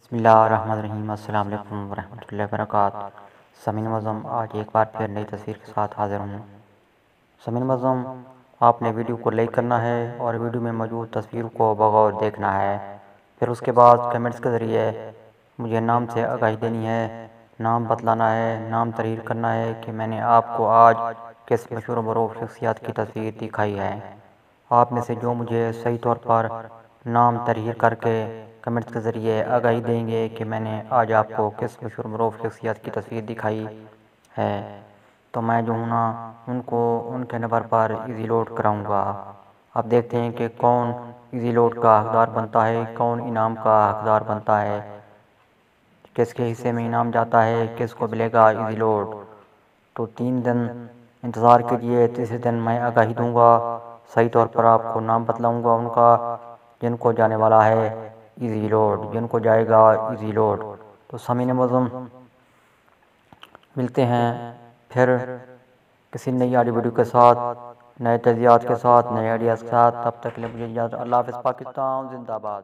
بسم اللہ الرحمن الرحیم۔ السلام علیکم ورحمۃ اللہ وبرکاتہ۔ سامعین معظم، آج ایک بار پھر نئی تصویر کے ساتھ حاضر ہوں۔ سامعین معظم، آپ نے ویڈیو کو لائک کرنا ہے اور ویڈیو میں موجود تصویر کو بغور دیکھنا ہے، پھر اس کے بعد کمنٹس کے ذریعے مجھے نام سے آگاہی دینی ہے، نام بتلانا ہے، نام تحریر کرنا ہے کہ میں نے آپ کو آج کس مشہور و معروف شخصیات کی تصویر دکھائی ہے۔ آپ میں سے جو مجھے صحیح طور پر نام تحریر کر کے کمنٹس کے ذریعے آگاہی دیں گے کہ میں نے آج آپ کو کس مشہور معروف شخصیت کی تصویر دکھائی ہے، تو میں جو ہوں نا ان کو ان کے نمبر پر ایزی لوڈ کراؤں گا۔ اب دیکھتے ہیں کہ کون ایزی لوڈ کا حقدار بنتا ہے، کون انعام کا حقدار بنتا ہے، کس کے حصے میں انعام جاتا ہے، کس کو ملے گا ایزی لوڈ۔ تو 3 دن انتظار کیجیے، تیسرے دن میں آگاہی دوں گا، صحیح طور پر آپ کو نام بتلاؤں گا ان کا، جن کو جانے والا ہے ایزی لوڈ، جن کو جائے گا ایزی لوڈ۔ تو سامعین معظم، ملتے ہیں پھر کسی نئی آڈیو ویڈیو کے ساتھ، نئے تجزیات کے ساتھ، نئے آئیڈیاز کے ساتھ۔ تب تک کے لیے مجھے اجازت۔ اللہ حافظ۔ پاکستان زندہ باد۔